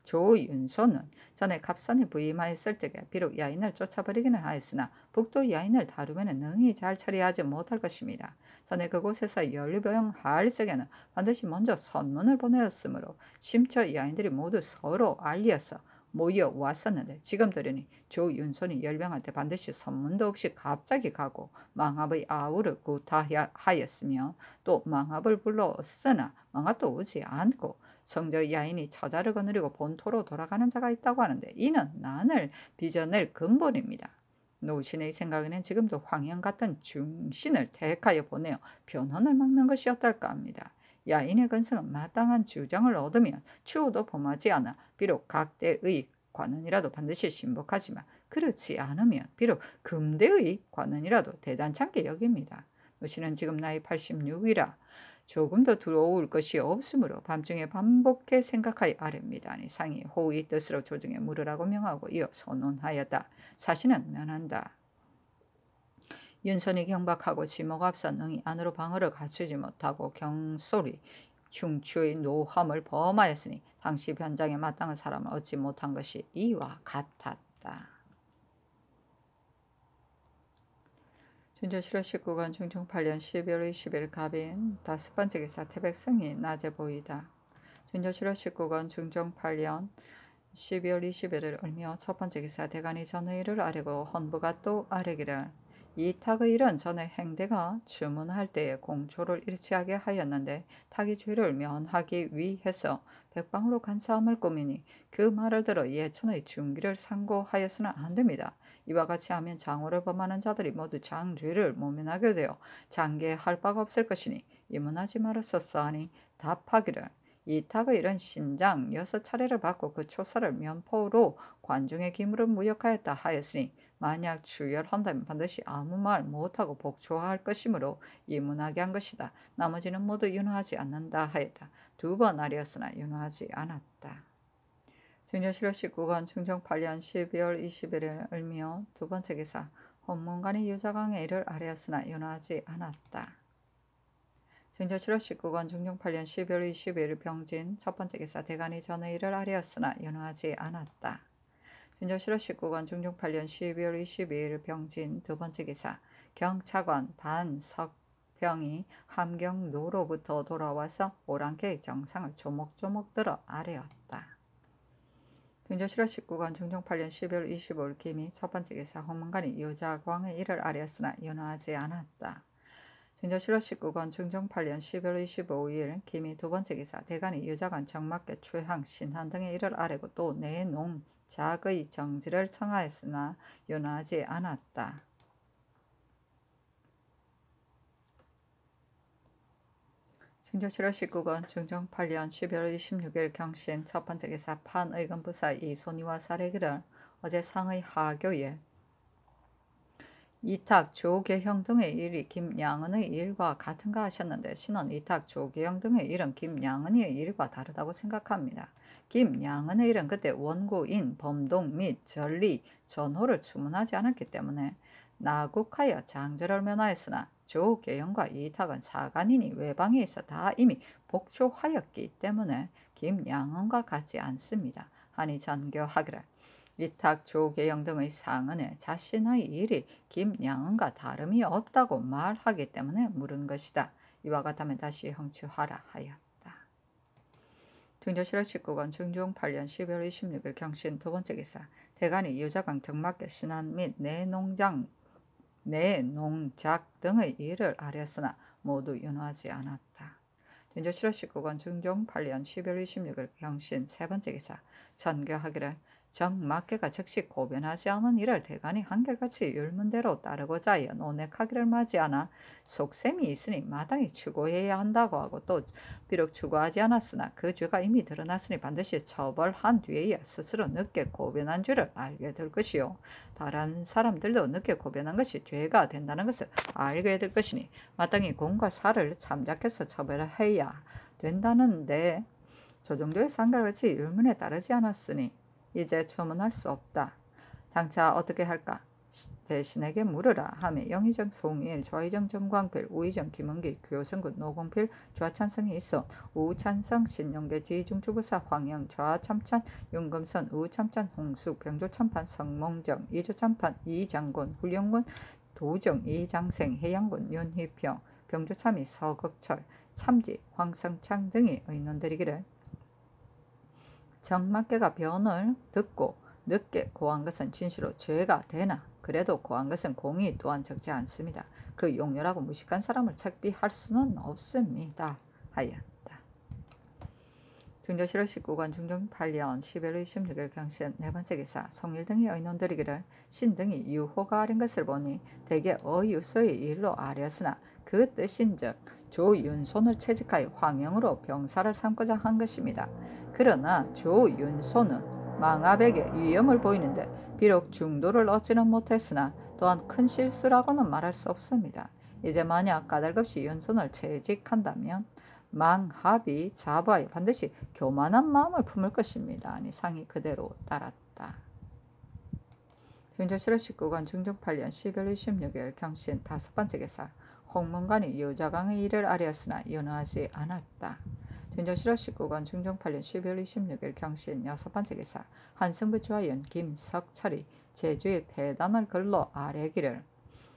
조윤소는 전에 갑산에 부임하였을 적에 비록 야인을 쫓아버리기는 하였으나 북도 야인을 다루면 능히 잘 처리하지 못할 것입니다. 전에 그곳에서 연류병할 적에는 반드시 먼저 선문을 보내었으므로 심처 야인들이 모두 서로 알리어서 모여왔었는데 지금 들으니 조윤손이 열병한테 반드시 선문도 없이 갑자기 가고 망합의 아우를 구타하였으며 또 망합을 불렀으나 망합도 오지 않고 성저 야인이 처자를 거느리고 본토로 돌아가는 자가 있다고 하는데 이는 난을 빚어낼 근본입니다. 노신의 생각에는 지금도 황영 같은 중신을 택하여 보내어 변헌을 막는 것이 어떨까 합니다. 야인의 근성은 마땅한 주장을 얻으면 추호도 범하지 않아 비록 각대의 관원이라도 반드시 신복하지만 그렇지 않으면 비록 금대의 관원이라도 대단찮게 여깁니다. 노신은 지금 나이 86이라 조금 더 들어올 것이 없으므로 밤중에 반복해 생각하여 아뢰입니다. 상이 호의 뜻으로 조정에 물으라고 명하고 이어 선언하였다. 사신은 면한다. 윤선이 경박하고 지목 앞서 능히 안으로 방어를 갖추지 못하고 경솔이 흉추의 노함을 범하였으니 당시 변장에 마땅한 사람을 얻지 못한 것이 이와 같았다. 중조실화 19건 중종 8년 12월 20일 갑인 다섯 번째 기사 태백성이 낮에 보이다. 중조실화 19건 중종 8년 12월 21일 을며 첫 번째 기사 대간이 전의를 아뢰고 헌부가 또 아뢰기를 이탁의 일은 전에 행대가 주문할 때에 공초를 일치하게 하였는데 탁이 죄를 면하기 위해서 백방으로 간사함을 꾸미니 그 말을 들어 예천의 중기를 상고하여서는 안 됩니다. 이와 같이 하면 장호를 범하는 자들이 모두 장죄를 모면하게 되어 장계할 바가 없을 것이니 이문하지 말았었사하니 답하기를 이탁의 일은 신장 6차례를 받고 그 초사를 면포로 관중의 기물을 무역하였다 하였으니 만약 추열한다면 반드시 아무 말 못하고 복초할 것이므로 이문하게 한 것이다. 나머지는 모두 윤호하지 않는다 하였다. 2번 아리였으나 윤호하지 않았다. 증조실록 19권 중종 8년 12월 21일 을미호 두 번째 기사 헌문관이 유자강의 일을 아뢰었으나 윤호하지 않았다. 증조실록 19권 중종 8년 12월 21일 병진 첫 번째 기사 대간이 전의 일을 아뢰었으나 윤호하지 않았다. 증조실록 19권 중종 8년 12월 22일 병진 두 번째 기사 경차관 반석평이 함경로로부터 돌아와서 오랑캐의 정상을 조목조목 들어 아뢰었다. 증조실록 19권 중종 8년 12월 25일 김이 첫 번째 기사 헌문관이 유자광의 일을 아뢰었으나 윤호하지 않았다. 증조실록 19권 중종 8년 12월 25일 김이 두 번째 기사 대간이 유자관 정막계 추향 신한 등의 일을 아뢰고 또 내농 작의 정지를 청하였으나 윤호하지 않았다. 증조실록 19권 중종 8년 12월 26일 경신 첫 번째 기사 판의금부사 이손이와 사례기를 어제 상의 하교에 이탁 조계형 등의 일이 김양은의 일과 같은가 하셨는데 신은 이탁 조계형 등의 일은 김양은의 일과 다르다고 생각합니다. 김양은의 일은 그때 원고인 범동 및 전리 전호를 주문하지 않았기 때문에 나국하여 장절을 면하였으나 조계형과 이탁은 사간이니 외방에 있어 다 이미 복초하였기 때문에 김양은과 같지 않습니다. 하니 전교하기를 이탁 조계형 등의 상은에 자신의 일이 김양은과 다름이 없다고 말하기 때문에 물은 것이다. 이와 같다면 다시 형취하라 하였다. 증조실록 19권 중종 8년 12월 26일 경신 두 번째 기사 대간이 유자강 정막계 신안 및 내농작 등의 일을 아뢰었으나 모두 윤호하지 않았다. 증조실록 19권 중종 8년 12월 26일 경신 세 번째 기사 전교하기를 정막계가 즉시 고변하지 않은 일을 대간이 한결같이 율문대로 따르고자 하여 논핵하기를 맞이하나 속셈이 있으니 마땅히 추구해야 한다고 하고 또 비록 추구하지 않았으나 그 죄가 이미 드러났으니 반드시 처벌한 뒤에야 스스로 늦게 고변한 죄를 알게 될 것이요 다른 사람들도 늦게 고변한 것이 죄가 된다는 것을 알게 될 것이니 마땅히 공과 사를 참작해서 처벌을 해야 된다는데 저 정도의 상갈같이 율문에 따르지 않았으니 이제 추문할 수 없다. 장차 어떻게 할까? 대신에게 물으라 하며 영의정 송일, 좌의정 정광필, 우의정 김은기, 교성군 노공필, 좌찬성이 있어 우찬성 신용계 지중주부사 황영, 좌참찬 윤금선, 우참찬 홍숙, 병조참판 성몽정, 이조참판 이장군, 훈령군 도정 이장생, 해양군 윤희평, 병조참이 서극철, 참지 황성창 등이 의논드리기를 정막계가 변을 듣고 늦게 고한 것은 진실로 죄가 되나 그래도 고한 것은 공이 또한 적지 않습니다. 그 용렬하고 무식한 사람을 책비할 수는 없습니다. 하였다. 증조실록 19권 중종 8년 11월 26일 경신 네 번째 기사 송일 등이 의논드리기를 신 등이 유호가 아린 것을 보니 대개 어유서의 일로 아뢰었으나 그 뜻인즉 조윤손을 채직하여 황영으로 병사를 삼고자 한 것입니다. 그러나 조윤손은 망압에게 위험을 보이는데 비록 중도를 얻지는 못했으나 또한 큰 실수라고는 말할 수 없습니다. 이제 만약 까닭없이 윤손을 채직한다면 망합이 자부하여 반드시 교만한 마음을 품을 것입니다. 아니 상이 그대로 따랐다. 증조실록 19권 중종 8년 12월 26일 경신 다섯 번째 기사 홍문관이 유자강의 일을 아뢰었으나 윤호하지 않았다. 증조실록 19권 중종 8년 12월 26일 경신 여섯 번째 기사 한승부주하연 김석철이 제주의 폐단을 걸러 아뢰기를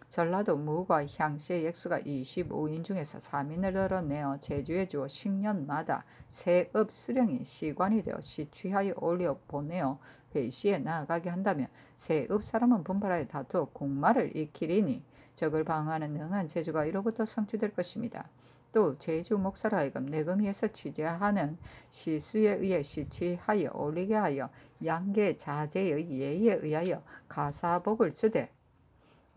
전라도 무과 향시의 액수가 25인 중에서 3인을 늘어내어 제주에 주어 식년마다 세읍 수령이 시관이 되어 시취하여 올려 보내어 회시에 나아가게 한다면 세읍 사람은 분발하여 다투어 공말을 익히리니 적을 방어하는 능한 제주가 이로부터 성취될 것입니다. 또 제주 목사로 하여금 내금위에서 취재하는 시수에 의해 시취하여 올리게 하여 양계 자제의 예의에 의하여 가사복을 주되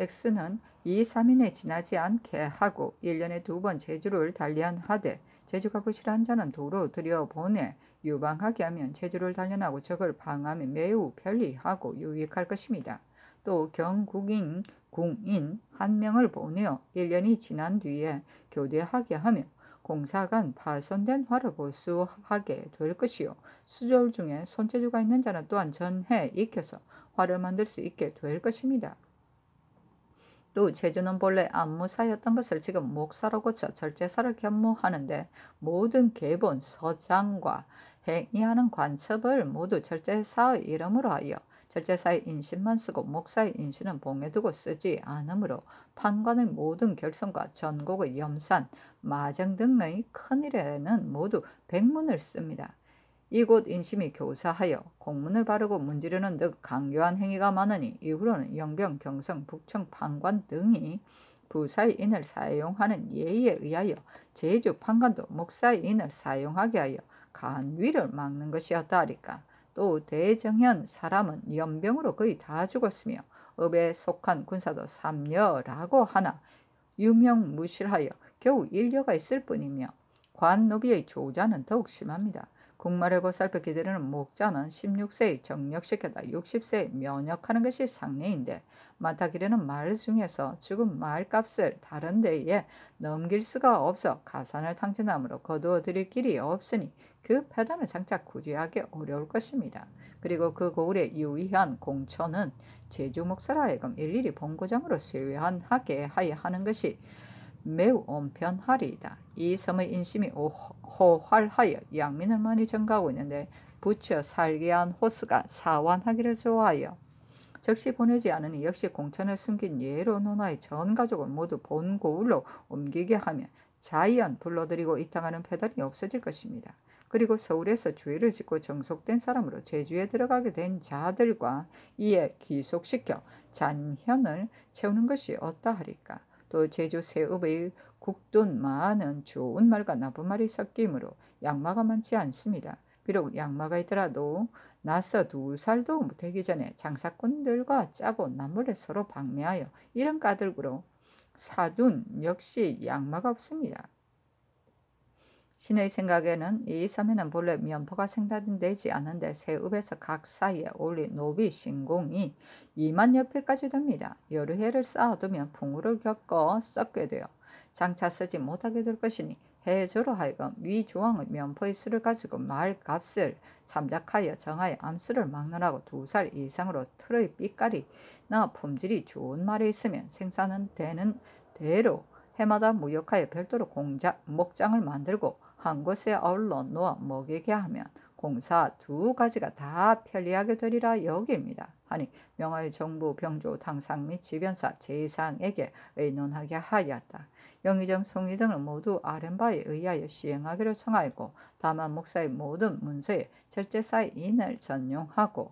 X는 2, 3일에 지나지 않게 하고 1년에 2번 제주를 단련하되 제주가 부실한 자는 도로 들여보내 유방하게 하면 제주를 단련하고 적을 방어하며 매우 편리하고 유익할 것입니다. 또 경국인 궁인 한 명을 보내어 1년이 지난 뒤에 교대하게 하며 공사간 파손된 활을 보수하게 될 것이요. 수졸 중에 손재주가 있는 자는 또한 전해 익혀서 활을 만들 수 있게 될 것입니다. 또 제주는 본래 안무사였던 것을 지금 목사로 고쳐 절제사를 겸무하는데 모든 계본, 서장과 행위하는 관첩을 모두 절제사의 이름으로 하여 절제사의 인신만 쓰고 목사의 인신은 봉해두고 쓰지 않으므로 판관의 모든 결성과 전국의 염산, 마정 등의 큰일에는 모두 백문을 씁니다. 이곳 인심이 교사하여 공문을 바르고 문지르는 등 강요한 행위가 많으니 이후로는 영병, 경성, 북청, 판관 등이 부사의 인을 사용하는 예의에 의하여 제주 판관도 목사의 인을 사용하게 하여 간위를 막는 것이었다 하리까. 또 대정현 사람은 연병으로 거의 다 죽었으며 업에 속한 군사도 삼여라고 하나 유명무실하여 겨우 1려가 있을 뿐이며 관노비의 조자는 더욱 심합니다. 국말을 보살펴 기다리는 목자는 16세의 정력시켜다 60세에 면역하는 것이 상례인데 많다 기르는 말 중에서 죽은 말값을 다른 데에 넘길 수가 없어 가산을 탕진함으로 거두어 드릴 길이 없으니 그 패단을 장차 구제하기 어려울 것입니다. 그리고 그 고을에 유의한 공처는 제주 목사라 하여금 일일이 본고장으로 세회하게 하여 하는 것이 매우 온편하리이다. 이 섬의 인심이 호활하여 양민을 많이 증가하고 있는데 부처 살게한 호스가 사완하기를 좋아하여 적시 보내지 않으니 역시 공천을 숨긴 예로 논하의 전 가족을 모두 본고을로 옮기게 하며 자연 불러들이고 이탕하는 패단이 없어질 것입니다. 그리고 서울에서 주회를 짓고 정속된 사람으로 제주에 들어가게 된 자들과 이에 귀속시켜 잔현을 채우는 것이 어떠하리까. 또 제주 세읍의 국돈 마는 좋은 말과 나쁜 말이 섞이므로 양마가 많지 않습니다. 비록 양마가 있더라도 나서 2살도 되기 전에 장사꾼들과 짜고 남몰래 서로 방매하여 이런 까닭으로 사둔 역시 양마가 없습니다. 신의 생각에는 이 섬에는 본래 면포가 생산되지 않은데 세읍에서 각 사이에 올린 노비 신공이 2만여 필까지 됩니다. 여러 해를 쌓아두면 풍우를 겪어 썩게 되어 장차 쓰지 못하게 될 것이니 해조로 하여금 위 조항의 면포의 수를 가지고 말값을 참작하여 정하여 암수를 막론하고 2살 이상으로 틀의 삐까리나 품질이 좋은 말이 있으면 생산은 되는 대로 해마다 무역하여 별도로 목장을 만들고 한 곳에 아울러 놓아 먹이게 하면 공사 2가지가 다 편리하게 되리라 여깁니다. 하니 명하의 정부, 병조, 당상 및 지변사, 제상에게 의논하게 하였다. 영의정, 송의 등을 모두 아랜바에 의하여 시행하기를 청하였고 다만 목사의 모든 문서에 절제사의 인을 전용하고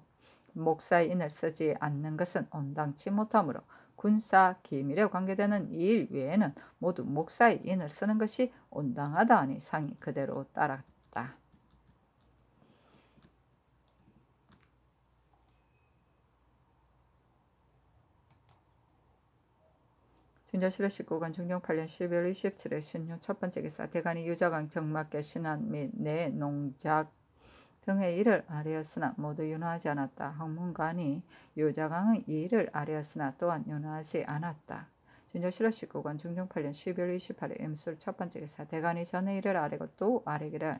목사의 인을 쓰지 않는 것은 온당치 못하므로 군사 기밀에 관계되는 이 일 외에는 모두 목사의 인을 쓰는 것이 온당하다 하니 상이 그대로 따랐다. 준저실의 19관 중종 8년 12월 27일 신유 첫 번째 기사 대간이 유자강 정막계 신안 및 내 농작 등의 일을 아뢰었으나 모두 윤화하지 않았다. 학문관이 유자강의 일을 아뢰었으나 또한 윤화하지 않았다. 준저실의 19관 중종 8년 12월 28일 임술 첫 번째 기사 대간이 전의 일을 아뢰고 또 아뢰기를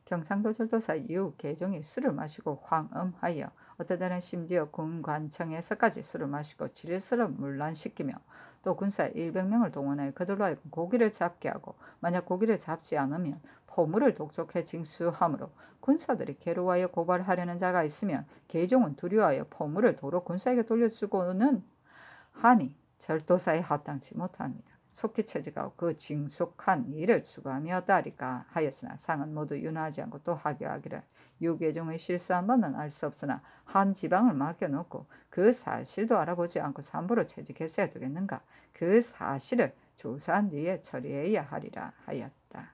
경상도 절도사 이후 계종이 술을 마시고 황음하여 어떤 때는 심지어 군관청에서까지 술을 마시고 질서를 문란시키며 또 군사 100명을 동원하여 그들로 하여금 고기를 잡게 하고 만약 고기를 잡지 않으면 포물을 독촉해 징수하므로 군사들이 괴로워하여 고발하려는 자가 있으면 계종은 두려워하여 포물을 도로 군사에게 돌려주고는 하니 절도사에 합당치 못합니다. 속히 처지가 그 징속한 일을 수고하며다리까 하였으나 상은 모두 윤하지 않고 또 하교하기를 유계종의 실수한 바는 알 수 없으나 한 지방을 맡겨놓고 그 사실도 알아보지 않고 삼부로 채직했어야 되겠는가. 그 사실을 조사한 뒤에 처리해야 하리라 하였다.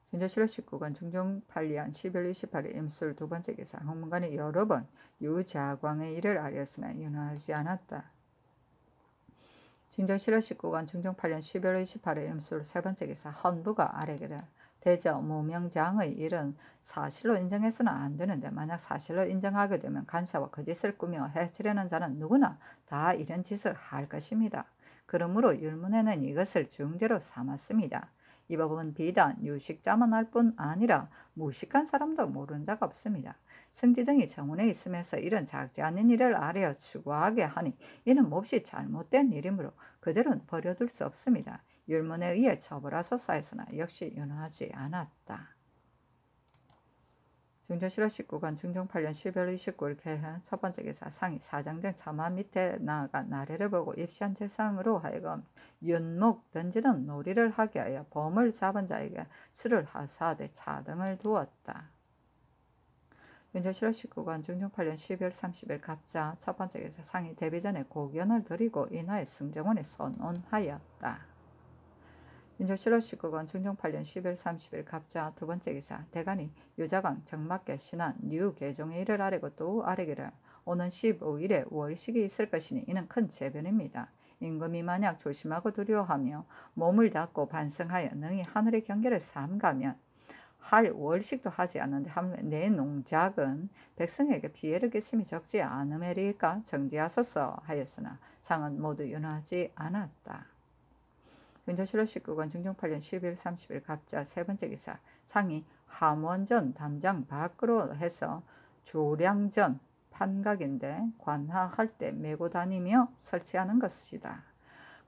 준조실록 19권 중종 8년 12월 28일 임술 두 번째 기사 홍문관이 여러 번 유자광의 일을 알렸으나 윤하지 않았다. 준조실록 19권 중종 8년 12월 28일 임술 세 번째 기사 헌부가 아래기를 대저 무명장의 일은 사실로 인정해서는 안 되는데 만약 사실로 인정하게 되면 간사와 거짓을 꾸며 해치려는 자는 누구나 다 이런 짓을 할 것입니다. 그러므로 율문에는 이것을 중죄로 삼았습니다. 이 법은 비단 유식자만 할 뿐 아니라 무식한 사람도 모르는 자가 없습니다. 성지 등이 정원에 있으면서 이런 작지 않은 일을 아뢰어 추구하게 하니 이는 몹시 잘못된 일이므로 그대로 버려둘 수 없습니다. 율문에 의해 처벌하소서했으나 역시 윤하지 않았다. 중조실록 19권 중종 8년 12월 29일 개헌 첫 번째 기사 상이 사장정 차마 밑에 나아가 나래를 보고 입시한 재상으로 하여금 윤목 던지는 놀이를 하게 하여 범을 잡은 자에게 술을 하사하되 차등을 두었다. 윤조실록 19권 중종 8년 12월 30일 갑자 첫 번째 기사 상이 데뷔 전에 고견을 드리고 인하여 승정원에 선언하였다. 윤조실록 19권 중종 8년 12월 30일 갑자 두 번째 기사 대간이 유자광 정막계 신한 유계종의 일을 아뢰고 또 아뢰기를 오는 15일에 월식이 있을 것이니 이는 큰 재변입니다. 임금이 만약 조심하고 두려워하며 몸을 닫고 반성하여 능히 하늘의 경계를 삼가면 할 월식도 하지 않는데 내 농작은 백성에게 피해를 끼침이 적지 않음에리까 정지하소서 하였으나 상은 모두 윤하지 않았다. 윤조실록 19권 중종 8년 12월 30일 갑자 세 번째 기사 상이 함원전 담장 밖으로 해서 조량전 판각인데 관하할 때 메고 다니며 설치하는 것이다.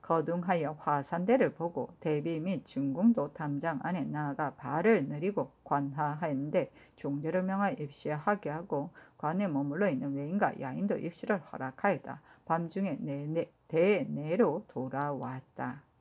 거둥하여 화산대를 보고 대비 및 중궁도 담장 안에 나아가 발을 내리고 관하하였는데 종제를 명하여 입시하게 하고 관에 머물러 있는 외인과 야인도 입시를 허락하였다. 밤중에 대내로 돌아왔다.